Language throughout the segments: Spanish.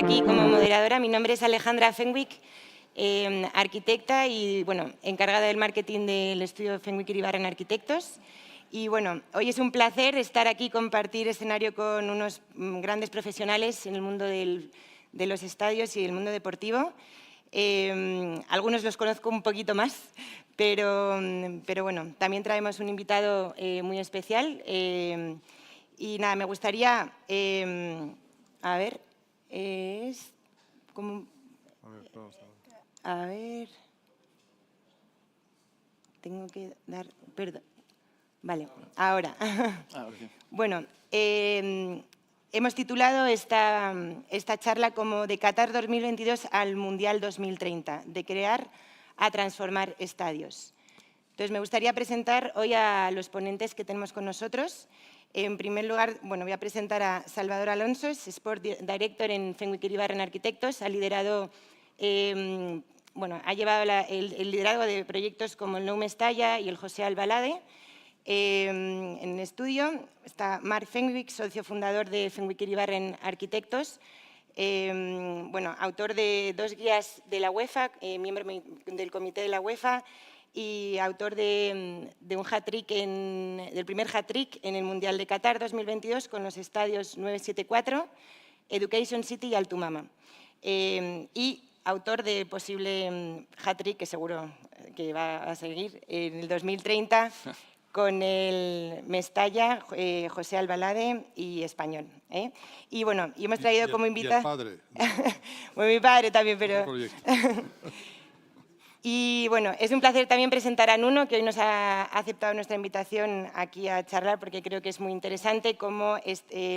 aquí como moderadora. Mi nombre es Alejandra Fenwick, arquitecta y bueno, encargada del marketing del estudio Fenwick Iribarren Arquitectos. Y bueno, hoy es un placer estar aquí, compartir escenario con unos grandes profesionales en el mundo de los estadios y el mundo deportivo. Algunos los conozco un poquito más, pero bueno, también traemos un invitado muy especial. Y nada, me gustaría, a ver, es como... A ver, tengo que dar, perdón. Vale, ahora. Bueno, hemos titulado esta charla como de Qatar 2022 al Mundial 2030, de crear a transformar estadios. Entonces, me gustaría presentar hoy a los ponentes que tenemos con nosotros. En primer lugar, bueno, voy a presentar a Salvador Alonso, es Sport Director en Fenwick Iribarren Arquitectos. Ha liderado, bueno, ha llevado el liderazgo de proyectos como el Nou Mestalla y el José Albalade. En el estudio está Marc Fenwick, socio fundador de Fenwick Iribarren Arquitectos. Bueno, autor de 2 guías de la UEFA, miembro del comité de la UEFA y autor de un hat-trick, del primer hat-trick en el Mundial de Qatar 2022 con los estadios 974, Education City y Altumama. Y autor de posible hat-trick que seguro que va a seguir en el 2030 con el Mestalla, José Albalade y Español. Y bueno, y hemos traído como invitado... Y el padre. Bueno, mi padre también, pero... Y bueno, es un placer también presentar a Nuno, que hoy nos ha aceptado nuestra invitación aquí a charlar, porque creo que es muy interesante. Como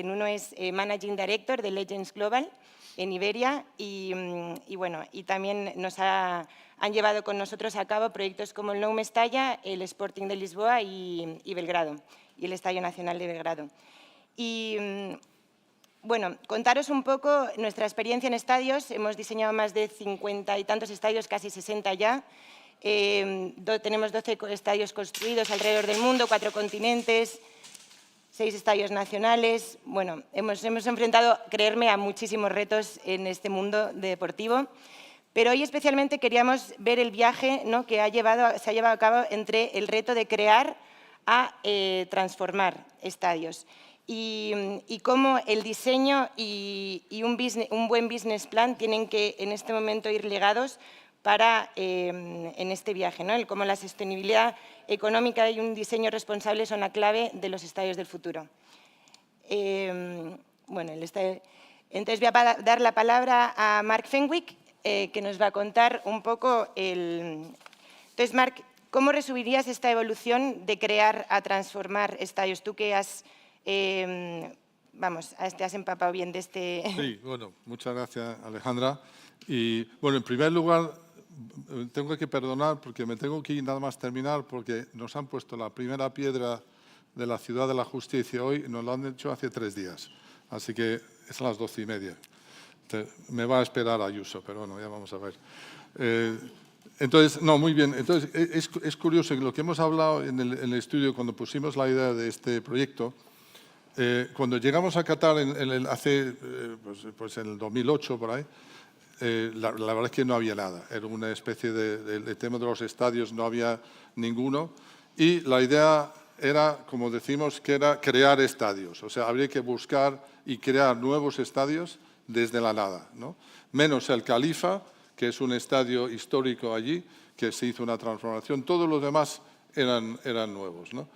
Nuno es Managing Director de Legends Global en Iberia y bueno, y también han llevado con nosotros a cabo proyectos como el Nou Mestalla, el Sporting de Lisboa y Belgrado, y el Estadio Nacional de Belgrado. Y bueno, contaros un poco nuestra experiencia en estadios. Hemos diseñado más de 50 y tantos estadios, casi 60 ya. Tenemos 12 estadios construidos alrededor del mundo, 4 continentes, 6 estadios nacionales. Bueno, hemos enfrentado, creerme, a muchísimos retos en este mundo deportivo. Pero hoy especialmente queríamos ver el viaje, ¿no?, que se ha llevado a cabo entre el reto de crear a transformar estadios. Y cómo el diseño y un buen business plan tienen que en este momento ir ligados para en este viaje, ¿no? Cómo la sostenibilidad económica y un diseño responsable son la clave de los estadios del futuro. Bueno, entonces voy a dar la palabra a Marc Fenwick, que nos va a contar un poco Entonces, Marc, ¿cómo resumirías esta evolución de crear a transformar estadios? Tú que te has empapado bien de este... Sí, bueno, muchas gracias, Alejandra. Y bueno, en primer lugar, tengo que perdonar porque me tengo que ir nada más terminar, porque nos han puesto la primera piedra de la Ciudad de la Justicia hoy, nos lo han hecho hace 3 días. Así que es a las 12:30. Me va a esperar Ayuso, pero bueno, ya vamos a ver. Entonces, no, muy bien. Entonces, es curioso que lo que hemos hablado en el estudio cuando pusimos la idea de este proyecto, cuando llegamos a Qatar hace en el 2008 por ahí, la verdad es que no había nada. Era una especie de tema de los estadios, no había ninguno. Y la idea era, como decimos, que era crear estadios. O sea, habría que buscar y crear nuevos estadios desde la nada, ¿no? Menos el Khalifa, que es un estadio histórico allí, que se hizo una transformación. Todos los demás eran nuevos, ¿no?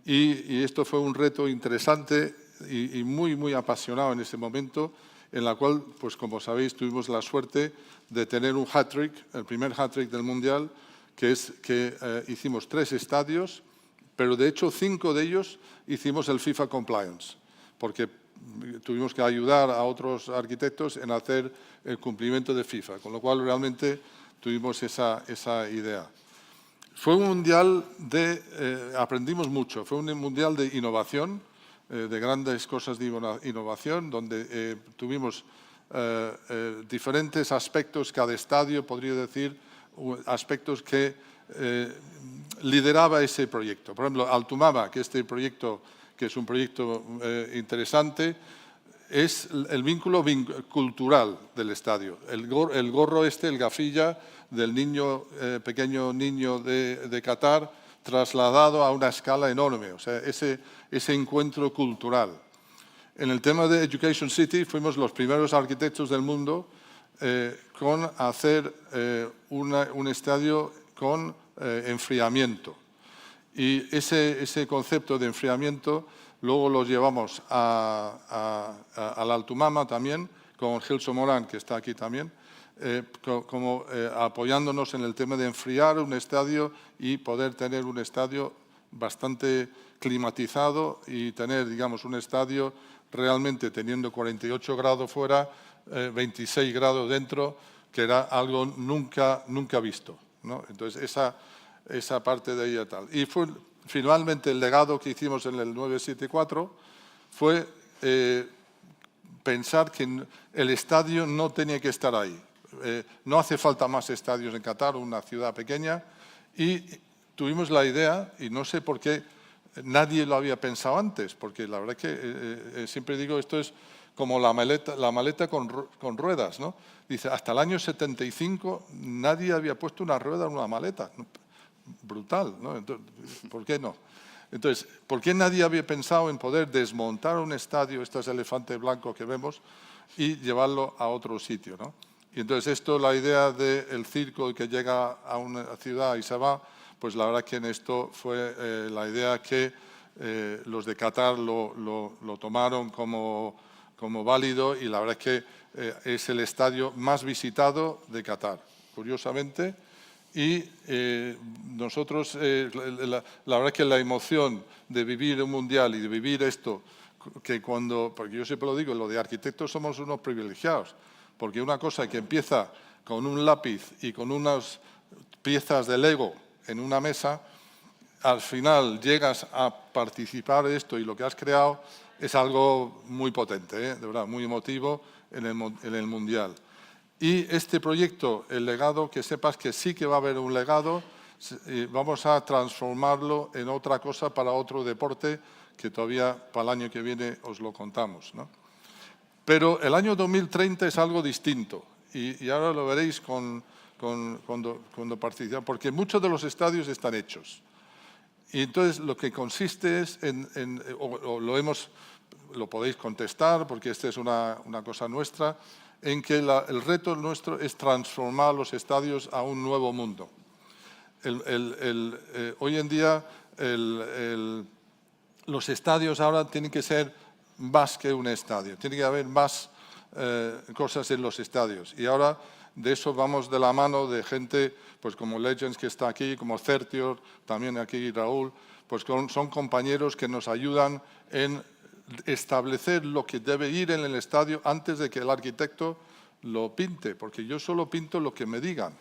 Y esto fue un reto interesante y muy, muy apasionado en ese momento, en la cual, pues como sabéis, tuvimos la suerte de tener un hat-trick, el primer hat-trick del Mundial, que es que hicimos 3 estadios, pero de hecho 5 de ellos hicimos el FIFA Compliance, porque tuvimos que ayudar a otros arquitectos en hacer el cumplimiento de FIFA, con lo cual realmente tuvimos esa idea. Fue un mundial aprendimos mucho, fue un mundial de innovación, de grandes cosas de innovación, donde tuvimos diferentes aspectos, cada estadio, podría decir, aspectos que lideraba ese proyecto. Por ejemplo, Altumama, que este proyecto, que es un proyecto interesante, es el vínculo cultural del estadio. El gorro el gafilla del niño, pequeño niño de Qatar, trasladado a una escala enorme, o sea, ese encuentro cultural. En el tema de Education City fuimos los primeros arquitectos del mundo con hacer un estadio con enfriamiento. Y ese concepto de enfriamiento luego lo llevamos a la Altumama también, con Gilson Morán, que está aquí también, apoyándonos en el tema de enfriar un estadio y poder tener un estadio bastante climatizado y tener, digamos, un estadio realmente teniendo 48 grados fuera, 26 grados dentro, que era algo nunca visto, ¿no? Entonces, esa parte de ella tal. Y finalmente el legado que hicimos en el 974 fue pensar que el estadio no tenía que estar ahí. No hace falta más estadios en Qatar, una ciudad pequeña, y tuvimos la idea, y no sé por qué nadie lo había pensado antes, porque la verdad que siempre digo, esto es como la maleta con ruedas, ¿no? Dice, hasta el año 75 nadie había puesto una rueda en una maleta. Brutal, ¿no? Entonces, ¿por qué no? Entonces, ¿por qué nadie había pensado en poder desmontar un estadio, este elefante blanco que vemos, y llevarlo a otro sitio, ¿no? Y entonces la idea del circo que llega a una ciudad y se va, pues la verdad que en esto fue la idea que los de Qatar lo tomaron como válido, y la verdad que es el estadio más visitado de Qatar, curiosamente. Y nosotros, la verdad que la emoción de vivir un mundial y de vivir esto, porque yo siempre lo digo, lo de arquitectos somos unos privilegiados, porque una cosa que empieza con un lápiz y con unas piezas de Lego en una mesa, al final llegas a participar de esto y lo que has creado es algo muy potente, de verdad, muy emotivo en el mundial. Y este proyecto, el legado, que sepas que sí que va a haber un legado, vamos a transformarlo en otra cosa para otro deporte que todavía para el año que viene os lo contamos, ¿no? Pero el año 2030 es algo distinto y ahora lo veréis cuando participamos, porque muchos de los estadios están hechos. Y entonces lo que consiste es lo podéis contestar porque esta es una cosa nuestra, en que el reto nuestro es transformar los estadios a un nuevo mundo. Hoy en día los estadios ahora tienen que ser más que un estadio, tiene que haber más cosas en los estadios. Y ahora de eso vamos de la mano de gente pues como Legends, que está aquí, como Certior, también aquí Raúl, pues son compañeros que nos ayudan en establecer lo que debe ir en el estadio antes de que el arquitecto lo pinte, porque yo solo pinto lo que me digan,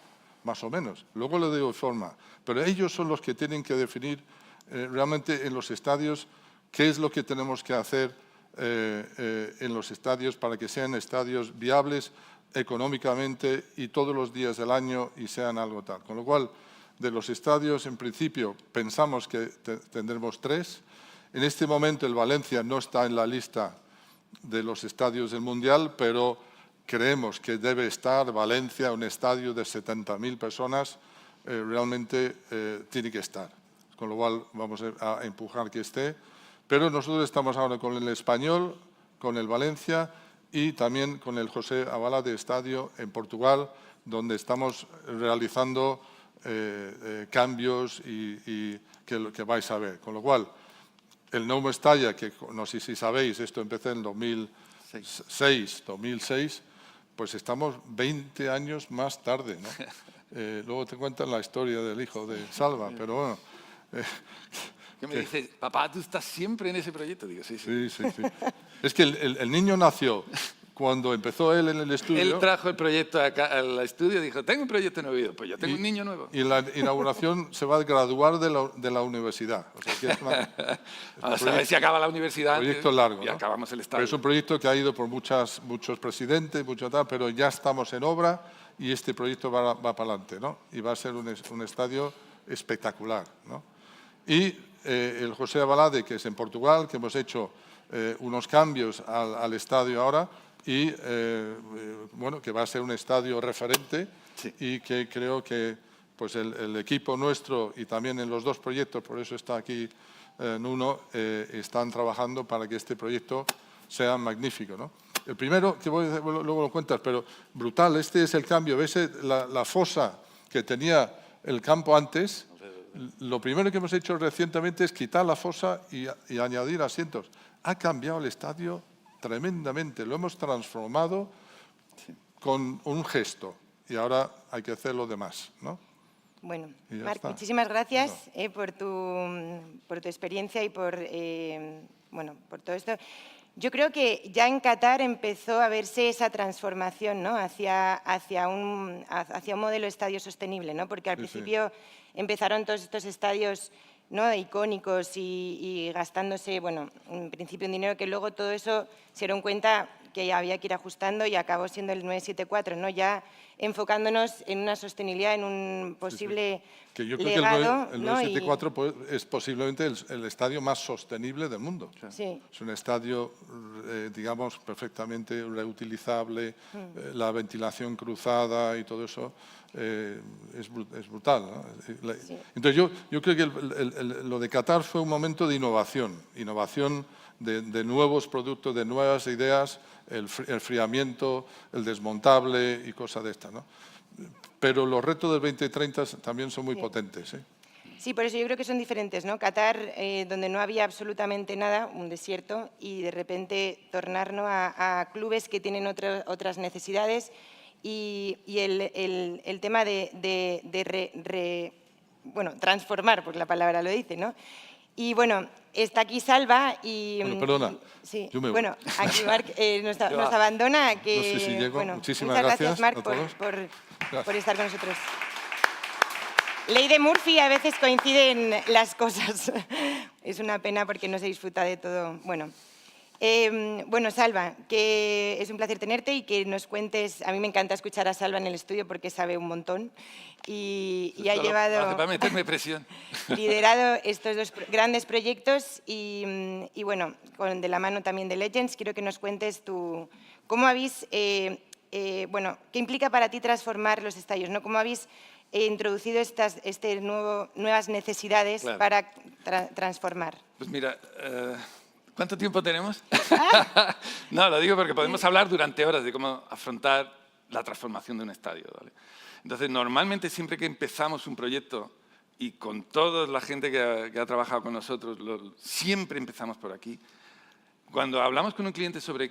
más o menos, luego le doy forma, pero ellos son los que tienen que definir realmente en los estadios qué es lo que tenemos que hacer en los estadios para que sean estadios viables económicamente y todos los días del año y sean algo tal. Con lo cual, de los estadios, en principio, pensamos que tendremos 3. En este momento el Valencia no está en la lista de los estadios del Mundial, pero creemos que debe estar Valencia, un estadio de 70.000 personas, realmente tiene que estar. Con lo cual vamos a empujar que esté. Pero nosotros estamos ahora con el Español, con el Valencia y también con el José Abalade Estadio en Portugal, donde estamos realizando cambios y que vais a ver. Con lo cual, el Nou Mestalla, que no sé si sabéis, esto empezó en 2006, pues estamos 20 años más tarde, ¿no? Luego te cuentan la historia del hijo de Salva, pero bueno. Que me dice, papá, ¿tú estás siempre en ese proyecto? Digo, sí. Sí. Es que el niño nació cuando empezó él en el estudio. Él trajo el proyecto acá al estudio y dijo, tengo un proyecto nuevo. Pues yo tengo un niño nuevo. Y en la inauguración se va a graduar de la universidad. O sea, que es a ver si acaba la universidad. Un proyecto largo, y ¿no? acabamos el estadio. Pero es un proyecto que ha ido por muchos presidentes, pero ya estamos en obra y este proyecto va para adelante, ¿no? Y va a ser un estadio espectacular, ¿no? Y el José Abalade, que es en Portugal, que hemos hecho unos cambios al estadio ahora y bueno, que va a ser un estadio referente y que creo que pues el equipo nuestro y también en los dos proyectos, por eso está aquí Nuno, están trabajando para que este proyecto sea magnífico, ¿no? El primero, que luego lo cuentas, pero brutal, este es el cambio. ¿Ves la fosa que tenía el campo antes? Lo primero que hemos hecho recientemente es quitar la fosa y añadir asientos. Ha cambiado el estadio tremendamente, lo hemos transformado con un gesto y ahora hay que hacer lo demás, ¿no? Bueno, Marc, muchísimas gracias por tu experiencia y por todo esto. Yo creo que ya en Qatar empezó a verse esa transformación, ¿no? hacia un modelo de estadio sostenible, ¿no? Porque al principio empezaron todos estos estadios, ¿no?, icónicos y gastándose, bueno, en principio un dinero que luego todo eso se dieron cuenta que había que ir ajustando y acabó siendo el 974, ¿no? Ya enfocándonos en una sostenibilidad, en un posible que yo creo legado, que el ¿no? 974 es posiblemente el estadio más sostenible del mundo. Sí. Es un estadio, digamos, perfectamente reutilizable, la ventilación cruzada y todo eso es brutal, ¿no? Sí. Entonces yo creo que lo de Qatar fue un momento de innovación de nuevos productos, de nuevas ideas, el enfriamiento, el desmontable y cosas de estas, ¿no? Pero los retos del 2030 también son muy potentes, ¿eh? Sí, por eso yo creo que son diferentes, ¿no? Qatar, donde no había absolutamente nada, un desierto, y de repente tornarnos a clubes que tienen otras necesidades y el tema bueno, transformar, porque la palabra lo dice, ¿no? Y bueno, está aquí Salva y... Bueno, perdona, sí, yo me voy. bueno, aquí Marc nos abandona. Que, No sé si llego. bueno, Muchísimas muchas gracias, Marc, a todos. por estar con nosotros. Ley de Murphy, a veces coinciden las cosas. Es una pena porque no se disfruta de todo. Bueno, bueno, Salva, que es un placer tenerte y que nos cuentes. A mí me encanta escuchar a Salva en el estudio porque sabe un montón y ha llevado... Hace para meterme presión. Liderado estos dos grandes proyectos y bueno, de la mano también de Legends, quiero que nos cuentes cómo habéis, bueno, qué implica para ti transformar los estadios, ¿no? Cómo habéis introducido nuevas necesidades para transformar. Pues mira, ¿cuánto tiempo tenemos? No, lo digo porque podemos hablar durante horas de cómo afrontar la transformación de un estadio, ¿vale? Entonces, normalmente siempre que empezamos un proyecto y con toda la gente que ha trabajado con nosotros, siempre empezamos por aquí. Cuando hablamos con un cliente sobre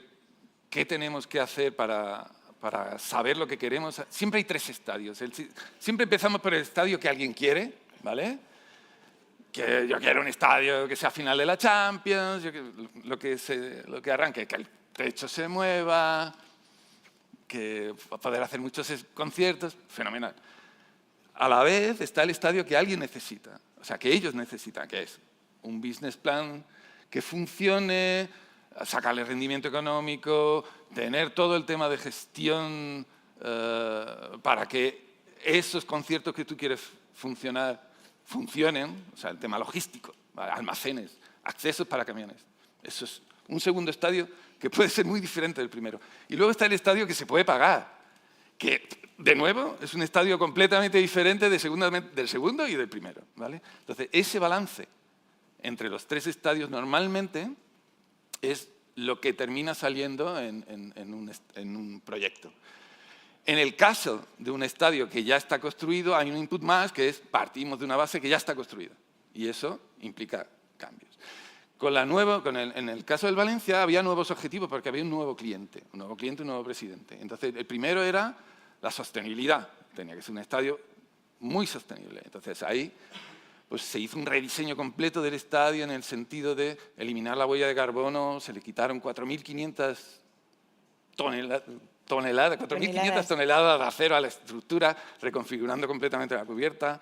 qué tenemos que hacer para saber lo que queremos, siempre hay tres estadios. Siempre empezamos por el estadio que alguien quiere, ¿vale? Que yo quiero un estadio que sea final de la Champions, lo que arranque, que el techo se mueva, que poder hacer muchos conciertos, fenomenal. A la vez está el estadio que alguien necesita, o sea, que ellos necesitan, que es un business plan que funcione, sacarle rendimiento económico, tener todo el tema de gestión para que esos conciertos que tú quieres funcionen, o sea, el tema logístico, ¿vale? Almacenes, accesos para camiones. Eso es un segundo estadio que puede ser muy diferente del primero. Y luego está el estadio que se puede pagar, que, de nuevo, es un estadio completamente diferente del segundo y del primero, ¿vale? Entonces, ese balance entre los tres estadios normalmente es lo que termina saliendo en un proyecto. En el caso de un estadio que ya está construido, hay un input más, que es partimos de una base que ya está construida. Y eso implica cambios. En el caso del Valencia había nuevos objetivos porque había un nuevo cliente, un nuevo presidente. Entonces, el primero era la sostenibilidad. Tenía que ser un estadio muy sostenible. Entonces, ahí pues, se hizo un rediseño completo del estadio en el sentido de eliminar la huella de carbono. Se le quitaron 4.500 toneladas de acero a la estructura, reconfigurando completamente la cubierta.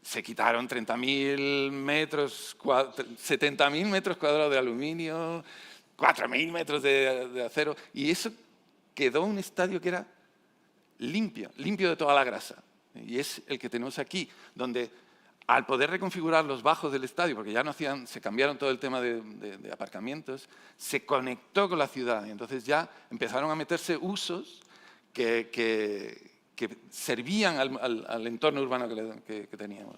Se quitaron 70.000 metros cuadrados de aluminio, 4.000 metros de acero, y eso quedó un estadio que era limpio de toda la grasa. Y es el que tenemos aquí, donde al poder reconfigurar los bajos del estadio, porque ya no hacían, se cambiaron todo el tema de aparcamientos, se conectó con la ciudad y entonces ya empezaron a meterse usos que servían al entorno urbano que teníamos.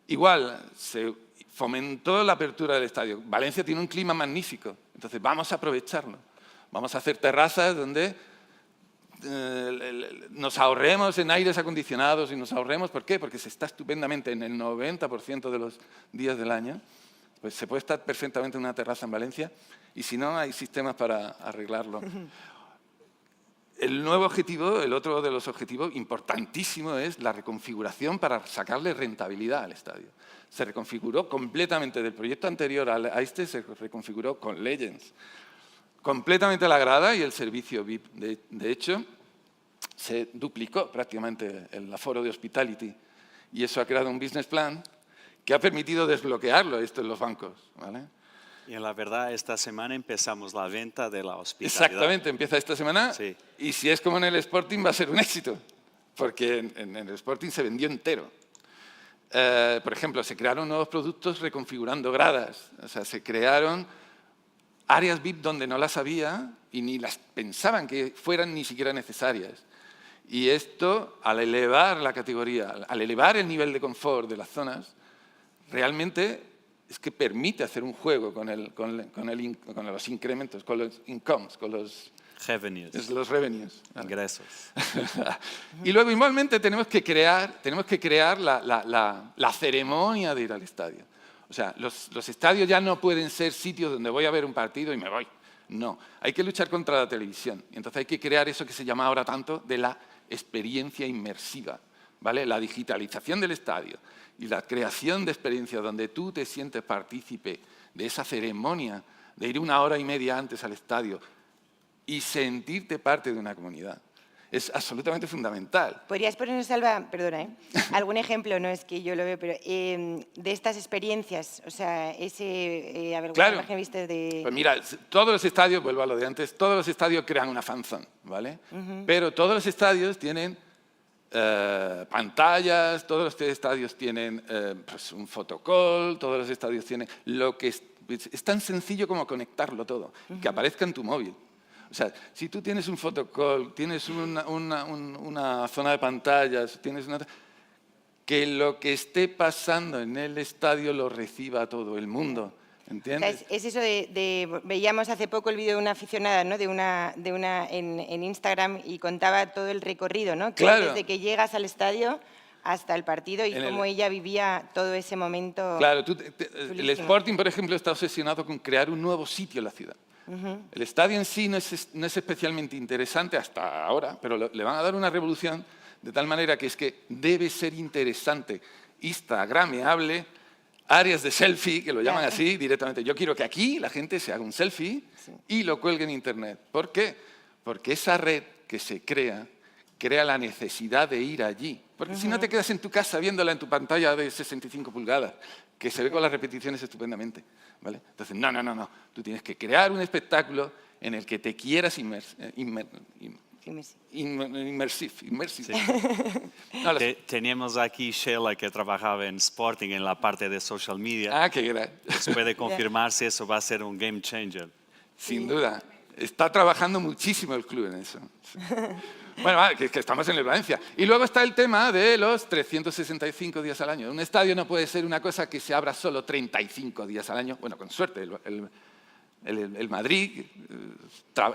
Igual, se fomentó la apertura del estadio. Valencia tiene un clima magnífico, entonces vamos a aprovecharlo. Vamos a hacer terrazas donde nos ahorremos en aires acondicionados y nos ahorremos, ¿por qué? Porque se está estupendamente en el 90% de los días del año. Pues se puede estar perfectamente en una terraza en Valencia y si no, hay sistemas para arreglarlo. El nuevo objetivo, el otro de los objetivos importantísimo es la reconfiguración para sacarle rentabilidad al estadio. Se reconfiguró completamente del proyecto anterior a este, se reconfiguró con Legends. Completamente la grada y el servicio VIP. De hecho, se duplicó prácticamente el aforo de Hospitality y eso ha creado un business plan que ha permitido desbloquearlo esto en los bancos, ¿vale? Y en la verdad, esta semana empezamos la venta de la hospitalidad. Exactamente, empieza esta semana sí. Y si es como en el Sporting va a ser un éxito, porque en el Sporting se vendió entero. Por ejemplo, se crearon nuevos productos reconfigurando gradas, o sea, se crearon áreas VIP donde no las había y ni las pensaban que fueran ni siquiera necesarias. Y esto, al elevar la categoría, al elevar el nivel de confort de las zonas, realmente es que permite hacer un juego con los incrementos, con los incomes, con los revenues. Ingresos. Y luego, igualmente, tenemos que crear la ceremonia de ir al estadio. O sea, los estadios ya no pueden ser sitios donde voy a ver un partido y me voy. No, hay que luchar contra la televisión. Y entonces hay que crear eso que se llama ahora tanto de la experiencia inmersiva, ¿vale? La digitalización del estadio y la creación de experiencias donde tú te sientes partícipe de esa ceremonia, de ir 1 hora y media antes al estadio y sentirte parte de una comunidad. Es absolutamente fundamental. ¿Podrías ponernos, Alba, perdona, algún ejemplo, no es que yo lo veo, pero de estas experiencias? O sea, a ver, claro. ¿qué viste de...? Pues mira, todos los estadios, vuelvo a lo de antes, todos los estadios crean una fanzone, ¿vale? Pero todos los estadios tienen pantallas, todos los estadios tienen pues un photocall, todos los estadios tienen lo que es tan sencillo como conectarlo todo, que aparezca en tu móvil. O sea, si tú tienes un photocall, tienes una zona de pantallas, que lo que esté pasando en el estadio lo reciba todo el mundo, ¿entiendes? O sea, es eso veíamos hace poco el vídeo de una aficionada, ¿no? de una en Instagram y contaba todo el recorrido, ¿no? Que claro. Desde que llegas al estadio hasta el partido y cómo ella vivía todo ese momento. Claro, el Sporting, por ejemplo, está obsesionado con crear un nuevo sitio en la ciudad. El estadio en sí no es especialmente interesante hasta ahora, pero le van a dar una revolución de tal manera que es que debe ser interesante, instagrameable, áreas de selfie, que lo llaman así directamente. Yo quiero que aquí la gente se haga un selfie y lo cuelgue en Internet. ¿Por qué? Porque esa red que se crea la necesidad de ir allí. Porque si no te quedas en tu casa viéndola en tu pantalla de 65 pulgadas, que se ve con las repeticiones estupendamente, ¿vale? Entonces, no. Tú tienes que crear un espectáculo en el que te quieras Teníamos aquí Sheila, que trabajaba en Sporting en la parte de social media. Ah, qué gran. Pues puede confirmar si eso va a ser un game changer. Sin duda. Está trabajando muchísimo el club en eso. Bueno, que estamos en el Valencia. Y luego está el tema de los 365 días al año. Un estadio no puede ser una cosa que se abra solo 35 días al año. Bueno, con suerte, el Madrid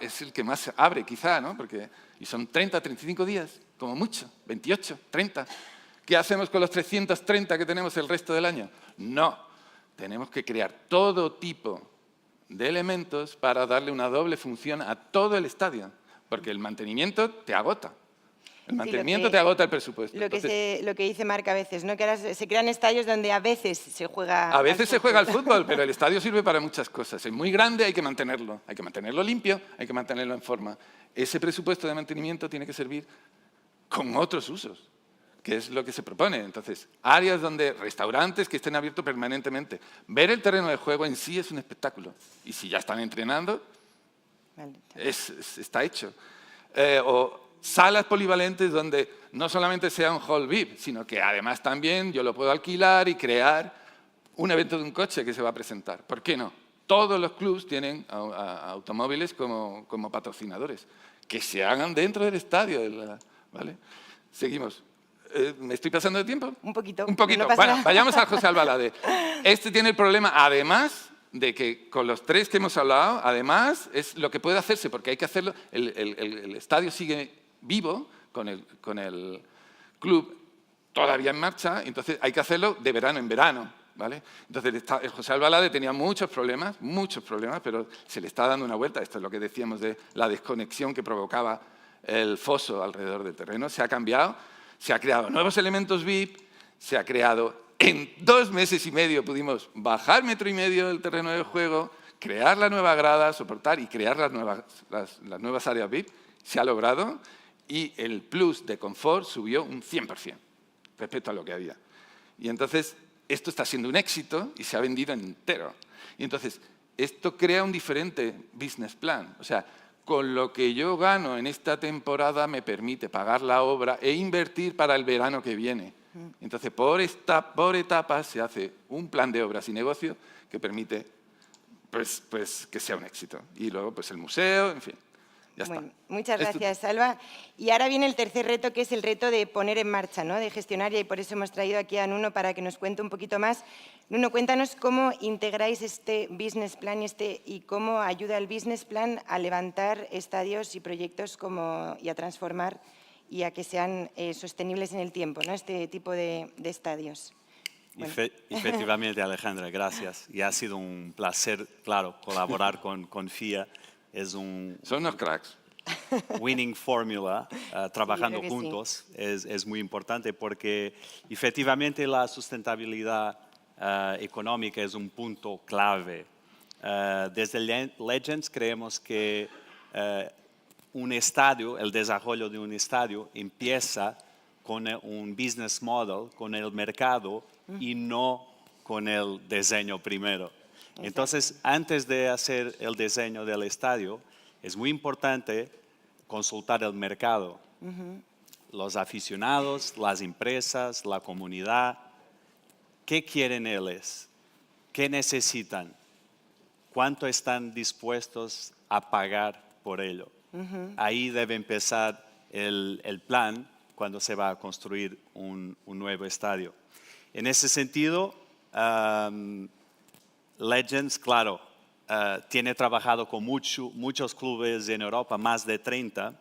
es el que más abre, quizá, ¿no? Y son 30, 35 días, como mucho, 28, 30. ¿Qué hacemos con los 330 que tenemos el resto del año? No, tenemos que crear todo tipo de elementos para darle una doble función a todo el estadio. Porque el mantenimiento te agota. El mantenimiento te agota el presupuesto. Lo que dice Marc a veces, ¿no? Que ahora se crean estadios donde a veces se juega A veces se juega al fútbol, pero el estadio sirve para muchas cosas. Es muy grande, hay que mantenerlo. Hay que mantenerlo limpio, hay que mantenerlo en forma. Ese presupuesto de mantenimiento tiene que servir con otros usos, que es lo que se propone. Entonces, áreas donde restaurantes que estén abiertos permanentemente. Ver el terreno de juego en sí es un espectáculo. Y si ya están entrenando, está hecho. O salas polivalentes donde no solamente sea un hall VIP, sino que además también yo lo puedo alquilar y crear un evento de un coche que se va a presentar. ¿Por qué no? Todos los clubs tienen a automóviles como patrocinadores. Que se hagan dentro del estadio. ¿Vale? Seguimos. ¿Me estoy pasando de tiempo? Un poquito. Un poquito. No pasa Bueno, nada. vayamos a José Albalade. Este tiene el problema, además de que con los tres que hemos hablado, además es lo que puede hacerse, porque hay que hacerlo, el estadio sigue vivo con el club todavía en marcha, entonces hay que hacerlo de verano en verano. ¿Vale? Entonces, José Albalade tenía muchos problemas, pero se le está dando una vuelta. Esto es lo que decíamos de la desconexión que provocaba el foso alrededor del terreno. Se ha cambiado, se ha creado nuevos elementos VIP, se ha creado... En 2 meses y medio pudimos bajar 1,5 metros del terreno de juego, crear la nueva grada, soportar y crear las nuevas áreas VIP. Se ha logrado y el plus de confort subió un 100% respecto a lo que había. Y entonces... Esto está siendo un éxito y se ha vendido entero. Y entonces, esto crea un diferente business plan. O sea, con lo que yo gano en esta temporada me permite pagar la obra e invertir para el verano que viene. Entonces, por etapas se hace un plan de obras y negocio que permite pues, que sea un éxito. Y luego, pues el museo, en fin. Ya está. Bueno, muchas gracias, Salva. Y ahora viene el tercer reto, que es el reto de poner en marcha, ¿no? De gestionar, y por eso hemos traído aquí a Nuno para que nos cuente un poquito más. Nuno, cuéntanos cómo integráis este business plan y cómo ayuda el business plan a levantar estadios y proyectos y a transformar y a que sean sostenibles en el tiempo, ¿no? Este tipo de estadios. Bueno. Efectivamente, Alejandra, gracias. Y ha sido un placer, claro, colaborar con FIA. Son unos cracks. Winning formula, trabajando sí, juntos, es muy importante porque efectivamente la sustentabilidad económica es un punto clave. Desde Legends creemos que un estadio, el desarrollo de un estadio empieza con un business model, con el mercado y no con el diseño primero. Entonces, antes de hacer el diseño del estadio, es muy importante consultar el mercado, los aficionados, las empresas, la comunidad. ¿Qué quieren ellos? ¿Qué necesitan? ¿Cuánto están dispuestos a pagar por ello? Ahí debe empezar el plan cuando se va a construir un nuevo estadio. En ese sentido, Legends, claro, tiene trabajado con muchos clubes en Europa, más de 30,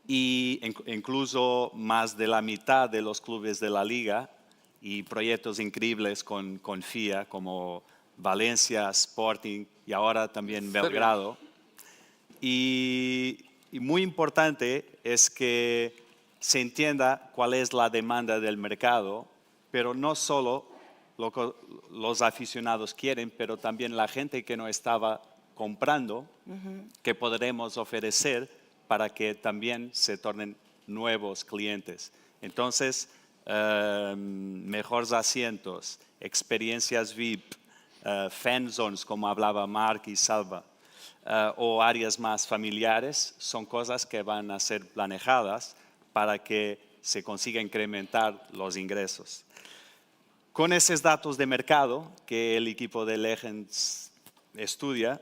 y incluso más de la mitad de los clubes de la Liga, y proyectos increíbles con FIA, como Valencia, Sporting y ahora también Belgrado. Y muy importante es que se entienda cuál es la demanda del mercado, pero no solo lo que los aficionados quieren, pero también la gente que no estaba comprando, que podremos ofrecer para que también se tornen nuevos clientes. Entonces, mejores asientos, experiencias VIP, fan zones, como hablaba Marc y Salva, o áreas más familiares, son cosas que van a ser planeadas para que se consiga incrementar los ingresos. Con esos datos de mercado que el equipo de Legends estudia,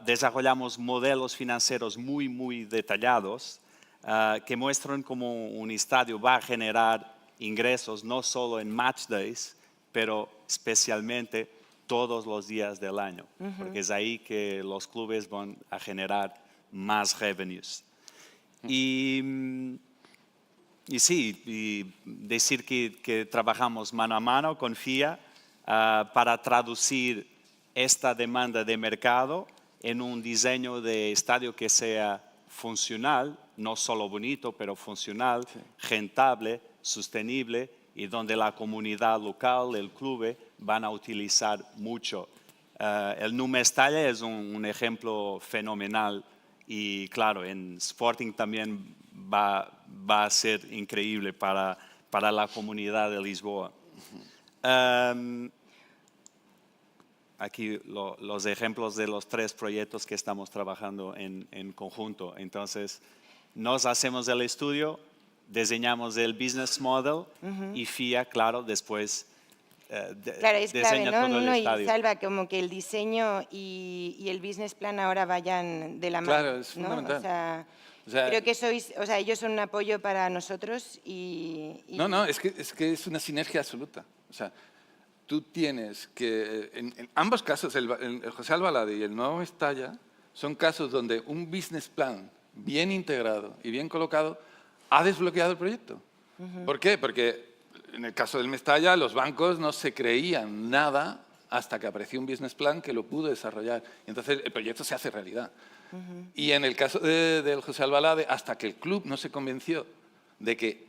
desarrollamos modelos financieros muy detallados que muestran cómo un estadio va a generar ingresos no solo en match days, pero especialmente todos los días del año, porque es ahí que los clubes van a generar más revenues. Y sí, y decir que trabajamos mano a mano con FIA para traducir esta demanda de mercado en un diseño de estadio que sea funcional, no solo bonito, pero funcional, rentable, sostenible, y donde la comunidad local, el club, van a utilizar mucho. El Nu Mestalla es un ejemplo fenomenal y claro, en Sporting también va a ser increíble para la comunidad de Lisboa. Aquí los ejemplos de los 3 proyectos que estamos trabajando en conjunto. Entonces, nos hacemos el estudio, diseñamos el business model y FIA, claro, después Claro, es clave, diseña ¿no? todo el Nuno y estadio. Salva, como que el diseño y el business plan ahora vayan de la mano. Claro, es ¿no? fundamental. O sea, creo que ellos son un apoyo para nosotros y No, es que es una sinergia absoluta. O sea, tú tienes que, en ambos casos, el José Albalade y el nuevo Mestalla, son casos donde un business plan bien integrado y bien colocado ha desbloqueado el proyecto. ¿Por qué? Porque en el caso del Mestalla, los bancos no se creían nada hasta que apareció un business plan que lo pudo desarrollar. Y entonces el proyecto se hace realidad. Y en el caso del José Albalade, hasta que el club no se convenció de que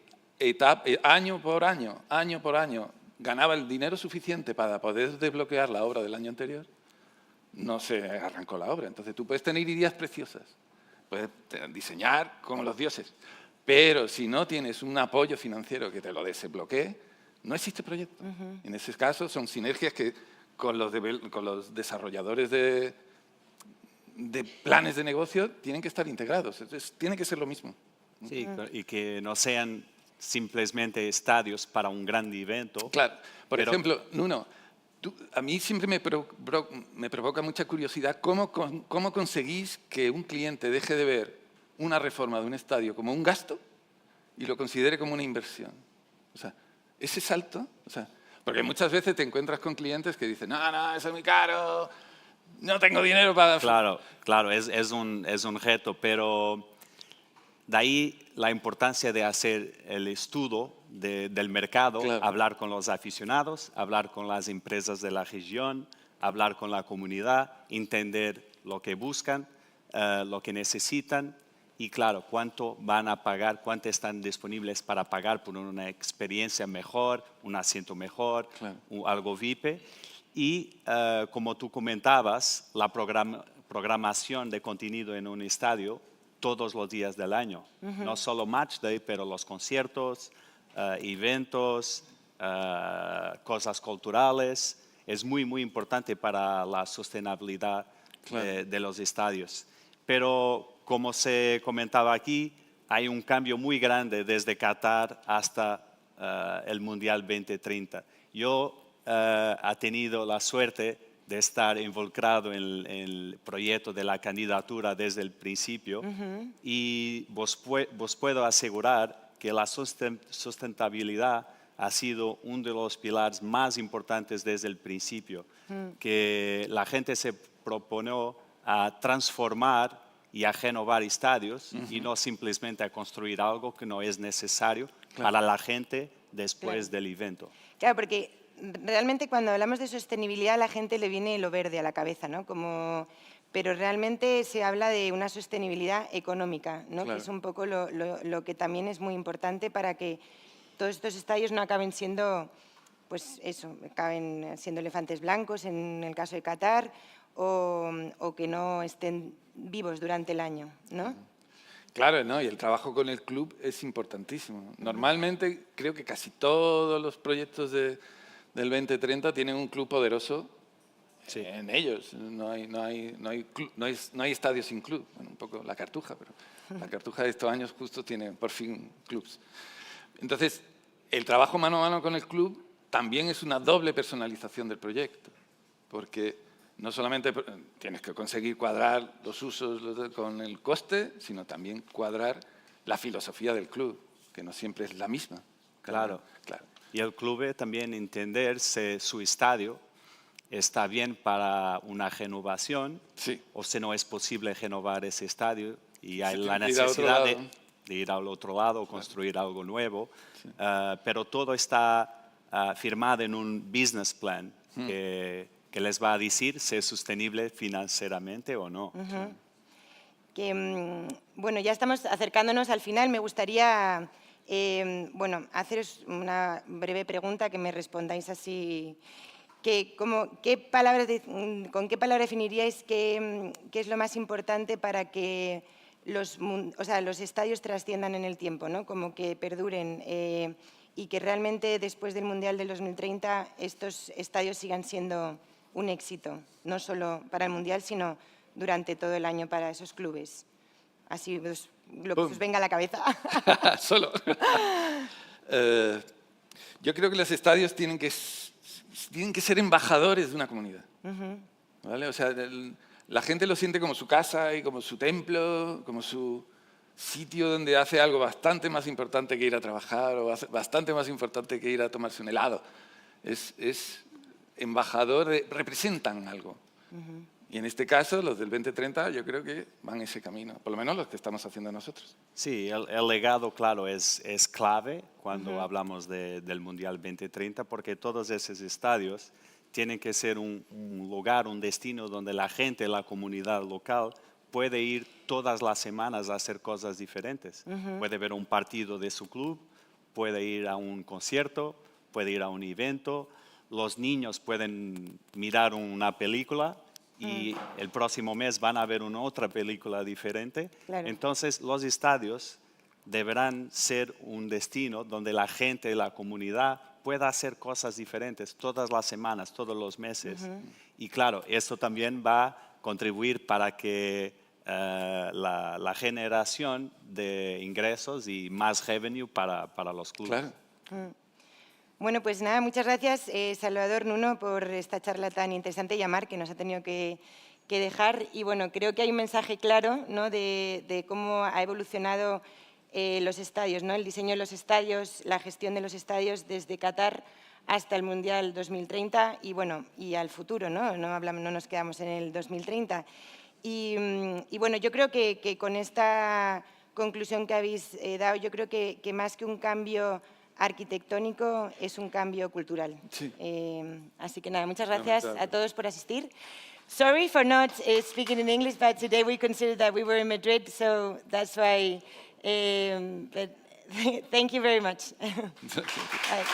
año por año, ganaba el dinero suficiente para poder desbloquear la obra del año anterior, no se arrancó la obra. Entonces tú puedes tener ideas preciosas, puedes diseñar como los dioses, pero si no tienes un apoyo financiero que te lo desbloquee, no existe proyecto. En ese caso son sinergias que con los desarrolladores de planes de negocio tienen que estar integrados. Entonces, tiene que ser lo mismo. Sí, y que no sean simplemente estadios para un gran evento. Claro. Por ejemplo, Nuno, a mí siempre me provoca mucha curiosidad cómo conseguís que un cliente deje de ver una reforma de un estadio como un gasto y lo considere como una inversión. O sea, ese salto, o sea, porque muchas veces te encuentras con clientes que dicen, no, eso es muy caro, no tengo dinero para... Claro, es un reto, pero de ahí la importancia de hacer el estudio del mercado, Claro. hablar con los aficionados, hablar con las empresas de la región, hablar con la comunidad, entender lo que buscan, lo que necesitan y, claro, cuánto van a pagar, cuánto están disponibles para pagar por una experiencia mejor, un asiento mejor, Claro. algo VIP. Y, como tú comentabas, la programación de contenido en un estadio todos los días del año. No solo match day, pero los conciertos, eventos, cosas culturales. Es muy, muy importante para la sostenibilidad de los estadios. Pero, como se comentaba aquí, hay un cambio muy grande desde Qatar hasta el Mundial 2030. Yo he tenido la suerte de estar involucrado en el proyecto de la candidatura desde el principio y vos puedo asegurar que la sustentabilidad ha sido uno de los pilares más importantes desde el principio, que la gente se propone a transformar y a renovar estadios y no simplemente a construir algo que no es necesario para la gente después del evento. Claro, porque realmente cuando hablamos de sostenibilidad a la gente le viene lo verde a la cabeza, ¿no? Pero realmente se habla de una sostenibilidad económica, ¿no? Claro. Que es un poco lo que también es muy importante para que todos estos estadios no acaben siendo, pues eso, acaben siendo elefantes blancos en el caso de Qatar o que no estén vivos durante el año, ¿no? Claro, ¿no? Y el trabajo con el club es importantísimo. Normalmente creo que casi todos los proyectos del 2030 tienen un club poderoso en ellos. No hay estadios sin club. Bueno, un poco la Cartuja, pero la Cartuja de estos años justo tiene por fin clubs. Entonces, el trabajo mano a mano con el club también es una doble personalización del proyecto, porque no solamente tienes que conseguir cuadrar los usos con el coste, sino también cuadrar la filosofía del club, que no siempre es la misma. Claro. Y el club también entender si su estadio está bien para una renovación o si no es posible renovar ese estadio y hay la necesidad de ir al otro lado, construir algo nuevo. Pero todo está firmado en un business plan que les va a decir si es sostenible financieramente o no. Bueno, ya estamos acercándonos al final. Me gustaría haceros una breve pregunta que me respondáis así. ¿Con qué palabras definiríais qué es lo más importante para que los estadios trasciendan en el tiempo, ¿no? Como que perduren y que realmente después del Mundial del 2030 estos estadios sigan siendo un éxito, no solo para el Mundial, sino durante todo el año para esos clubes? Así lo que os venga a la cabeza. Solo. Yo creo que los estadios tienen que ser embajadores de una comunidad. ¿Vale? O sea, la gente lo siente como su casa y como su templo, como su sitio donde hace algo bastante más importante que ir a trabajar o bastante más importante que ir a tomarse un helado. Es embajador, representan algo. Y en este caso, los del 2030, yo creo que van ese camino, por lo menos los que estamos haciendo nosotros. Sí, el legado, claro, es clave cuando hablamos del Mundial 2030, porque todos esos estadios tienen que ser un lugar, un destino donde la gente, la comunidad local, puede ir todas las semanas a hacer cosas diferentes. Puede ver un partido de su club, puede ir a un concierto, puede ir a un evento, los niños pueden mirar una película y el próximo mes van a ver una otra película diferente. Claro. Entonces, los estadios deberán ser un destino donde la gente, la comunidad, pueda hacer cosas diferentes todas las semanas, todos los meses. Y claro, esto también va a contribuir para que la generación de ingresos y más revenue para los clubes. Claro. Bueno, pues nada, muchas gracias, Salvador, Nuno, por esta charla tan interesante y a Marc, que nos ha tenido que dejar. Y bueno, creo que hay un mensaje claro, ¿no?, de cómo ha evolucionado los estadios, ¿no?, el diseño de los estadios, la gestión de los estadios desde Qatar hasta el Mundial 2030 y, bueno, y al futuro, ¿no? No nos quedamos en el 2030. Y bueno, yo creo que con esta conclusión que habéis dado, yo creo que más que un cambio arquitectónico es un cambio cultural. Sí. Así que nada, muchas gracias a todos por asistir. Sorry for not speaking in English, but today we considered that we were in Madrid, so that's why. But thank you very much. Bye.